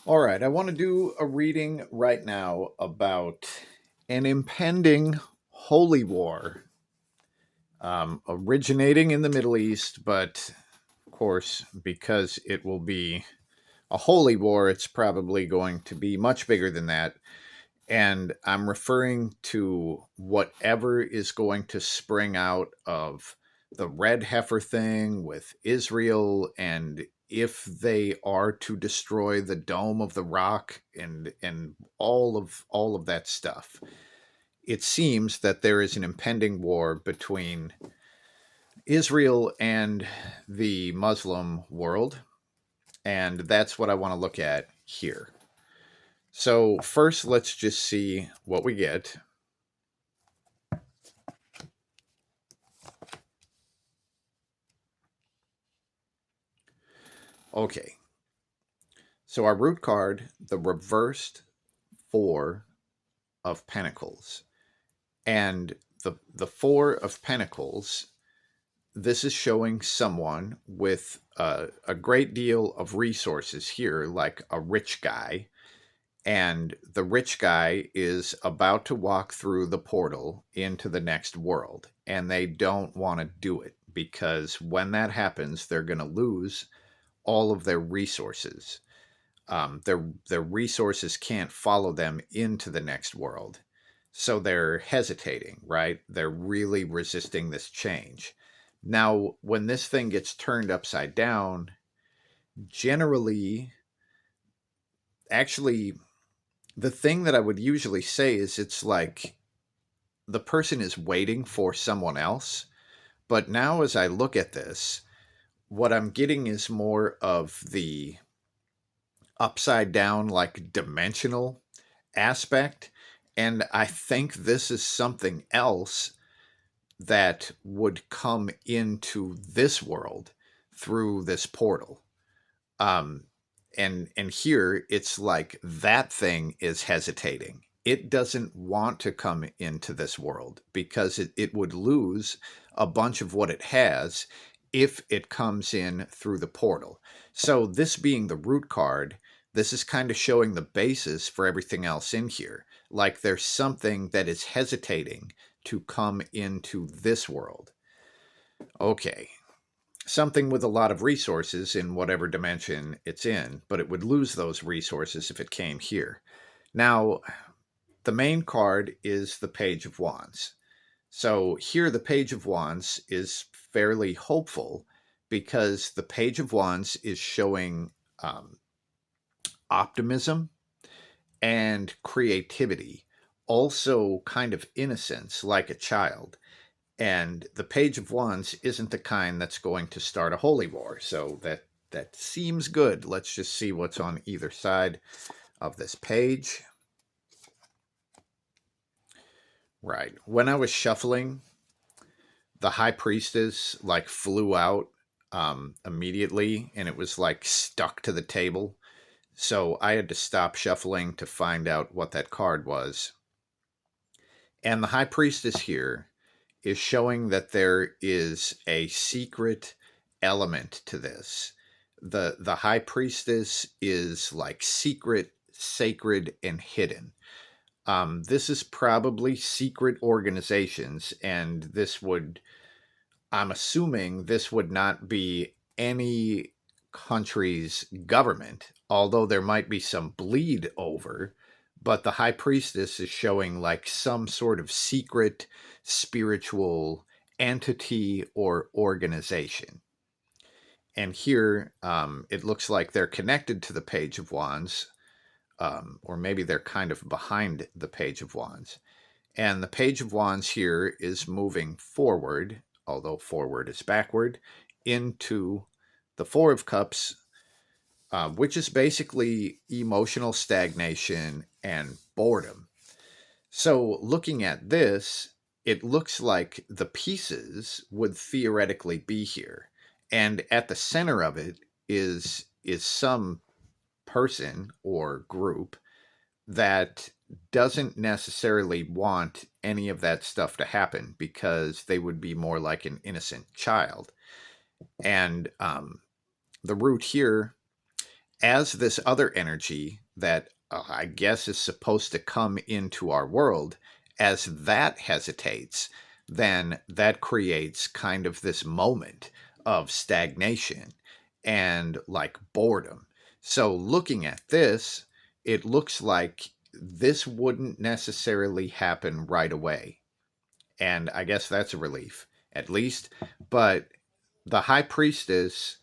All right, I want to do a reading right now about an impending holy war originating in the Middle East, but of course, because it will be a holy war, it's probably going to be much bigger than that. And I'm referring to whatever is going to spring out of the red heifer thing with Israel, and if they are to destroy the dome of the rock and all of that stuff. It seems that there is an impending war between Israel and the Muslim world, and that's what I want to look at here. So, first, let's just see what we get. Okay, so our root card, the reversed Four of Pentacles. And the Four of Pentacles, this is showing someone with a great deal of resources here, like a rich guy. And the rich guy is about to walk through the portal into the next world. And they don't want to do it because when that happens, they're going to lose all of their resources. Their resources can't follow them into the next world, so they're hesitating. Right? They're really resisting this change. Now, when this thing gets turned upside down, generally, actually, the thing that I would usually say is it's like the person is waiting for someone else. But now, as I look at this, what I'm getting is more of the upside down, like dimensional aspect. And I think this is something else that would come into this world through this portal. Um, and here it's like that thing is hesitating. It doesn't want to come into this world because it would lose a bunch of what it has if it comes in through the portal. So, this being the root card, this is kind of showing the basis for everything else in here. Like there's something that is hesitating to come into this world. Okay, something with a lot of resources in whatever dimension it's in, but it would lose those resources if it came here. Now, the main card is the Page of Wands. So here, the Page of Wands is fairly hopeful because the Page of Wands is showing optimism and creativity, also kind of innocence like a child. And the Page of Wands isn't the kind that's going to start a holy war. So that seems good. Let's just see what's on either side of this page. Right. When I was shuffling, the High Priestess like flew out immediately, and it was like stuck to the table. So I had to stop shuffling to find out what that card was. And the High Priestess here is showing that there is a secret element to this. The High Priestess is like secret, sacred, and hidden. This is probably secret organizations, and I'm assuming this would not be any country's government, although there might be some bleed over. But the High Priestess is showing like some sort of secret spiritual entity or organization. And here, it looks like they're connected to the Page of Wands, or maybe they're kind of behind the Page of Wands. And the Page of Wands here is moving forward, although forward is backward, into the Four of Cups, which is basically emotional stagnation and boredom. So, looking at this, it looks like the pieces would theoretically be here. And at the center of it is some person or group that doesn't necessarily want any of that stuff to happen because they would be more like an innocent child. And the root here as this other energy that I guess is supposed to come into our world, as that hesitates, then that creates kind of this moment of stagnation and like boredom. So looking at this, it looks like this wouldn't necessarily happen right away. And I guess that's a relief, at least. But the high priestess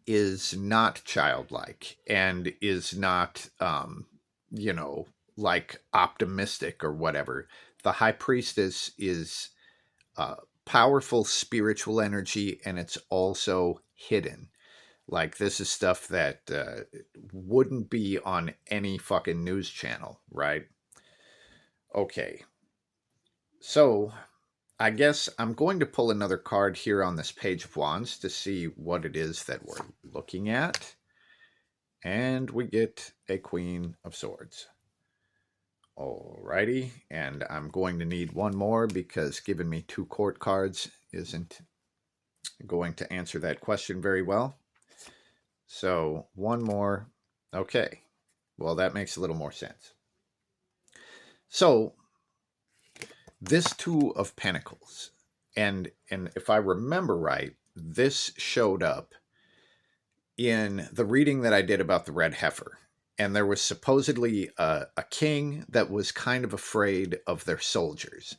is not childlike and is not, you know, like optimistic or whatever. The high priestess is uh, powerful spiritual energy, and it's also hidden. Like, this is stuff that wouldn't be on any fucking news channel, right? Okay, so I guess I'm going to pull another card here on this Page of Wands to see what it is that we're looking at. And we get a Queen of Swords. Alrighty, and I'm going to need one more because giving me 2 court cards isn't going to answer that question very well. So, one more. Okay, well, that makes a little more sense. So, this Two of Pentacles, and if I remember right, this showed up in the reading that I did about the red heifer. And there was supposedly a king that was kind of afraid of their soldiers.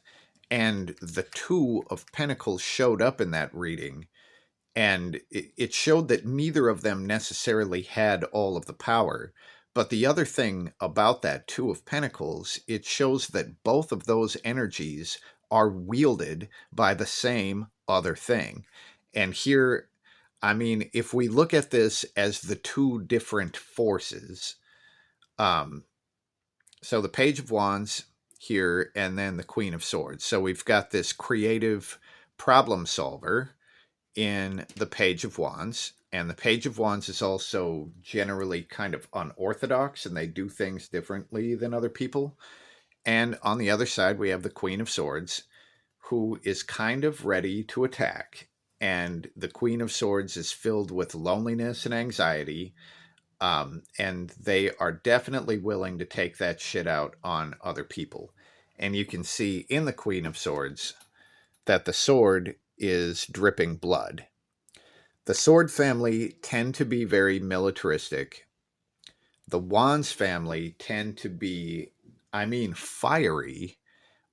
And the Two of Pentacles showed up in that reading. And it showed that neither of them necessarily had all of the power. But the other thing about that Two of Pentacles, it shows that both of those energies are wielded by the same other thing. And here, I mean, if we look at this as the two different forces, um, so the Page of Wands here, and then the Queen of Swords. So we've got this creative problem solver in the Page of Wands, and the Page of Wands is also generally kind of unorthodox, and they do things differently than other people. And on the other side, we have the Queen of Swords, who is kind of ready to attack. And the Queen of Swords is filled with loneliness and anxiety. And they are definitely willing to take that shit out on other people. And you can see in the Queen of Swords that the sword is dripping blood. The Sword family tend to be very militaristic. The Wands family tend to be, I mean, fiery,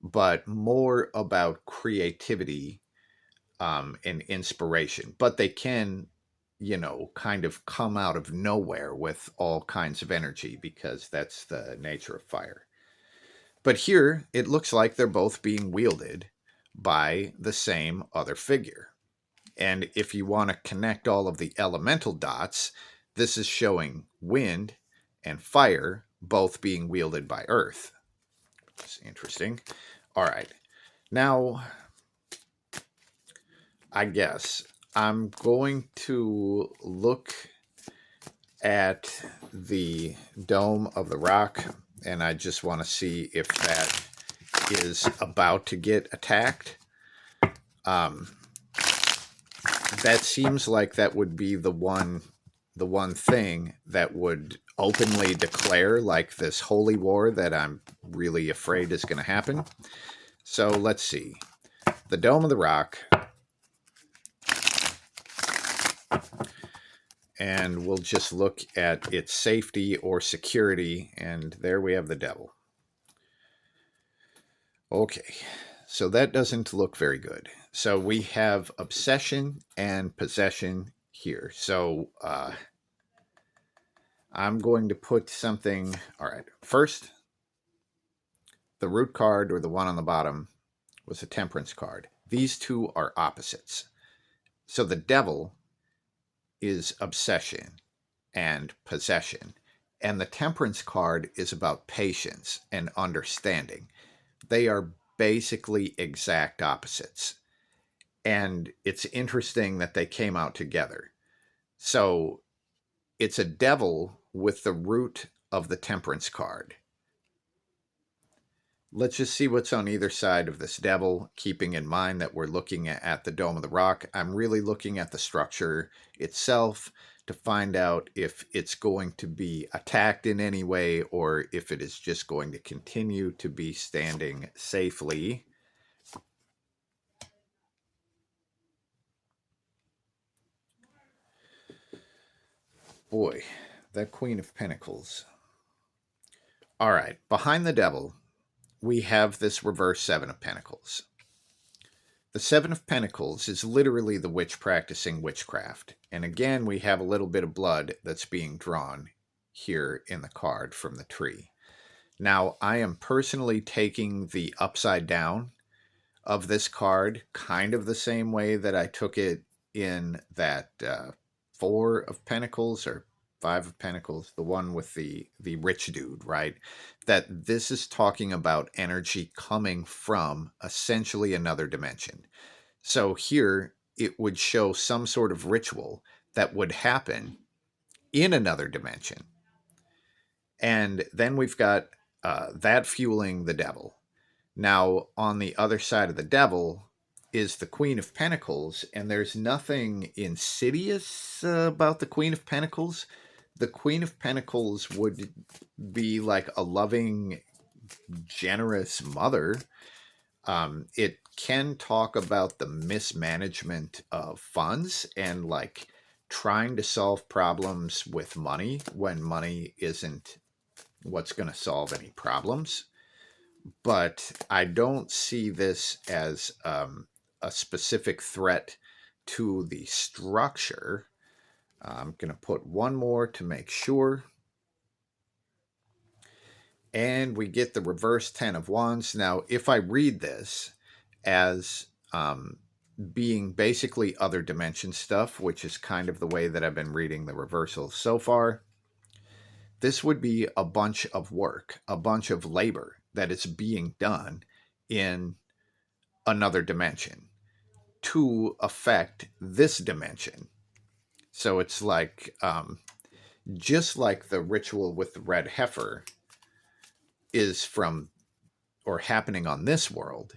but more about creativity and inspiration. But they can, you know, kind of come out of nowhere with all kinds of energy because that's the nature of fire. But here, it looks like they're both being wielded by the same other figure. And if you want to connect all of the elemental dots, this is showing wind and fire both being wielded by earth. It's interesting. All right. Now, I guess I'm going to look at the Dome of the Rock, and I just want to see if that is about to get attacked. That seems like that would be the one thing that would openly declare like this holy war that I'm really afraid is going to happen. So let's see. The Dome of the Rock. And we'll just look at its safety or security, and there we have the devil. Okay, so that doesn't look very good. So we have obsession and possession here. So I'm going to put something. All right, first, the root card, or the one on the bottom, was a temperance card. These two are opposites. So the devil is obsession and possession, and the temperance card is about patience and understanding. They are basically exact opposites. And it's interesting that they came out together. So it's a devil with the root of the temperance card. Let's just see what's on either side of this devil, keeping in mind that we're looking at the Dome of the Rock. I'm really looking at the structure itself, to find out if it's going to be attacked in any way or if it is just going to continue to be standing safely. Boy, that Queen of Pentacles. All right, behind the devil, we have this reverse Seven of Pentacles. The Seven of Pentacles is literally the witch practicing witchcraft. And again, we have a little bit of blood that's being drawn here in the card from the tree. Now, I am personally taking the upside down of this card kind of the same way that I took it in that Four of Pentacles or Five of Pentacles, the one with the rich dude, right? That this is talking about energy coming from essentially another dimension. So here it would show some sort of ritual that would happen in another dimension. And then we've got that fueling the devil. Now, on the other side of the devil is the Queen of Pentacles, and there's nothing insidious about the Queen of Pentacles. The Queen of Pentacles would be like a loving, generous mother. It can talk about the mismanagement of funds and like trying to solve problems with money when money isn't what's going to solve any problems. But I don't see this as a specific threat to the structure. I'm going to put one more to make sure. And we get the reverse Ten of Wands. Now, if I read this as being basically other dimension stuff, which is kind of the way that I've been reading the reversals so far, this would be a bunch of work, a bunch of labor that is being done in another dimension to affect this dimension. So it's like, just like the ritual with the red heifer is from or happening on this world,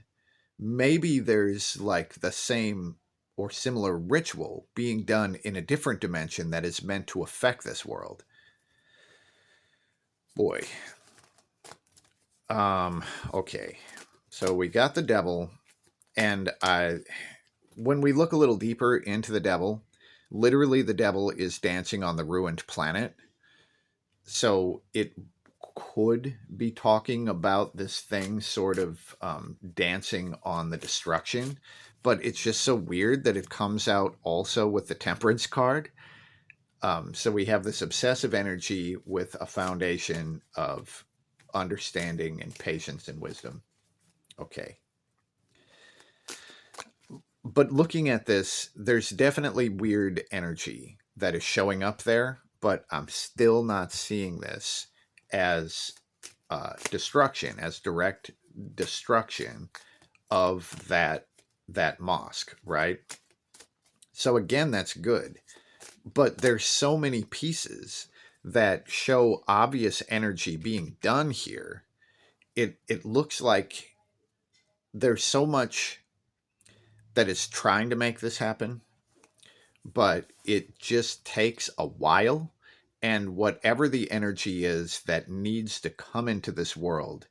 maybe there's like the same or similar ritual being done in a different dimension that is meant to affect this world. Boy. Okay. So we got the devil, and when we look a little deeper into the devil, literally the devil is dancing on the ruined planet. So it could be talking about this thing sort of dancing on the destruction, but it's just so weird that it comes out also with the Temperance card. So we have this obsessive energy with a foundation of understanding and patience and wisdom. Okay. But looking at this, there's definitely weird energy that is showing up there, but I'm still not seeing this as destruction, as direct destruction of that mosque, right? So again, that's good. But there's so many pieces that show obvious energy being done here. It looks like there's so much that is trying to make this happen, but it just takes a while. And whatever the energy is that needs to come into this world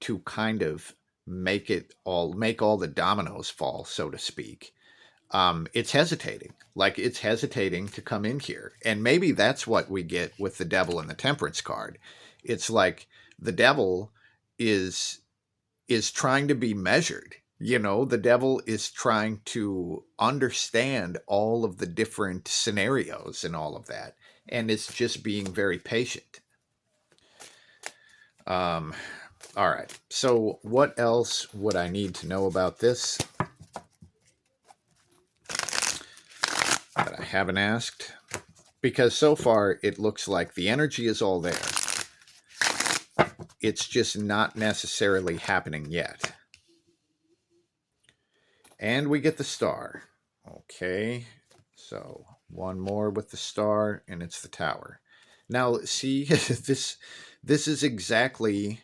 to kind of make all the dominoes fall, so to speak, it's hesitating. Like it's hesitating to come in here. And maybe that's what we get with the devil and the Temperance card. It's like the devil is trying to be measured. You know, the devil is trying to understand all of the different scenarios and all of that. And it's just being very patient. All right. So what else would I need to know about this that I haven't asked? Because so far it looks like the energy is all there. It's just not necessarily happening yet. And we get the star. Okay. So one more with the star, and it's the tower. Now, see, this is exactly,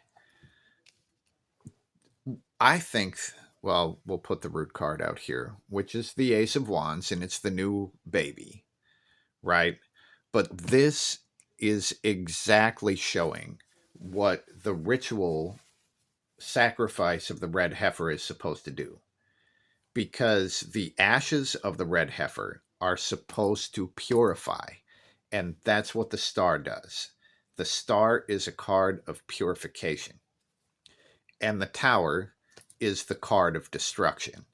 I think, well, we'll put the root card out here, which is the Ace of Wands, and it's the new baby, right? But this is exactly showing what the ritual sacrifice of the red heifer is supposed to do. Because the ashes of the red heifer are supposed to purify. And that's what the star does. The star is a card of purification. And the tower is the card of destruction.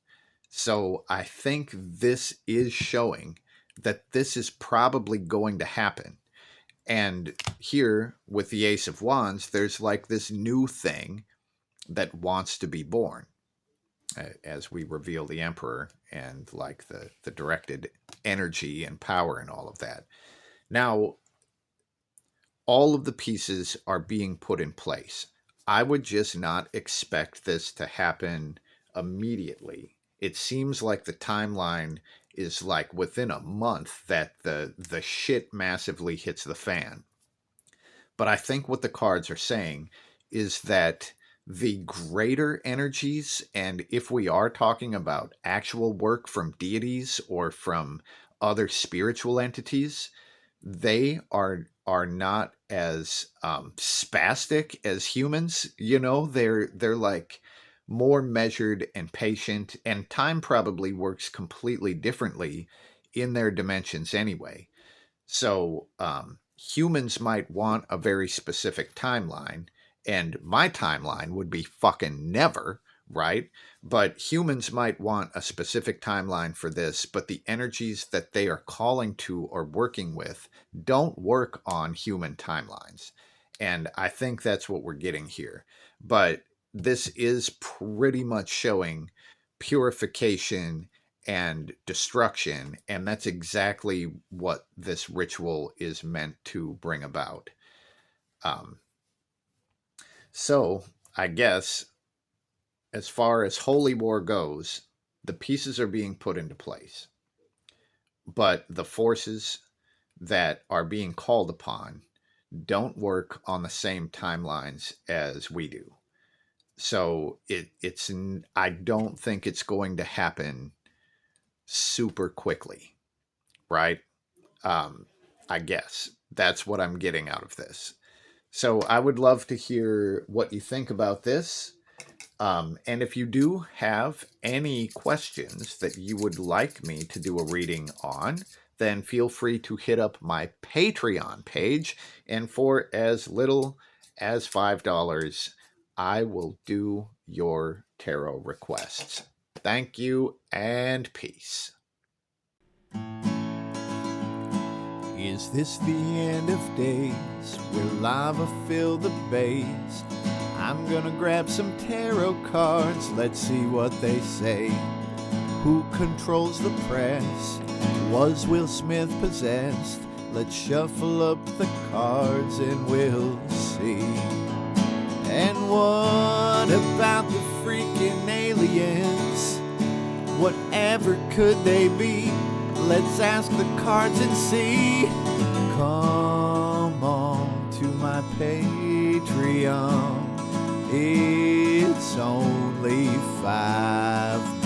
So I think this is showing that this is probably going to happen. And here with the Ace of Wands, there's like this new thing that wants to be born as we reveal the Emperor and like the directed energy and power and all of that. Now, all of the pieces are being put in place. I would just not expect this to happen immediately. It seems like the timeline is like within a month that the shit massively hits the fan. But I think what the cards are saying is that the greater energies, and if we are talking about actual work from deities or from other spiritual entities, they are not as spastic as humans. You know, they're like more measured and patient, and time probably works completely differently in their dimensions anyway. So humans might want a very specific timeline, and my timeline would be fucking never, right? But humans might want a specific timeline for this, but the energies that they are calling to or working with don't work on human timelines. And I think that's what we're getting here. But this is pretty much showing purification and destruction, and that's exactly what this ritual is meant to bring about. Um, so, I guess as far as Holy War goes, the pieces are being put into place, but the forces that are being called upon don't work on the same timelines as we do. So it's I don't think it's going to happen super quickly, right? Um, I guess that's what I'm getting out of this. So I would love to hear what you think about this. And if you do have any questions that you would like me to do a reading on, then feel free to hit up my Patreon page. And for as little as $5, I will do your tarot requests. Thank you and peace. Is this the end of days where lava filled the base? I'm gonna grab some tarot cards, let's see what they say. Who controls the press? Was Will Smith possessed? Let's shuffle up the cards and we'll see. And what about the freaking aliens? Whatever could they be? Let's ask the cards and see. Come on to my Patreon. It's only $5.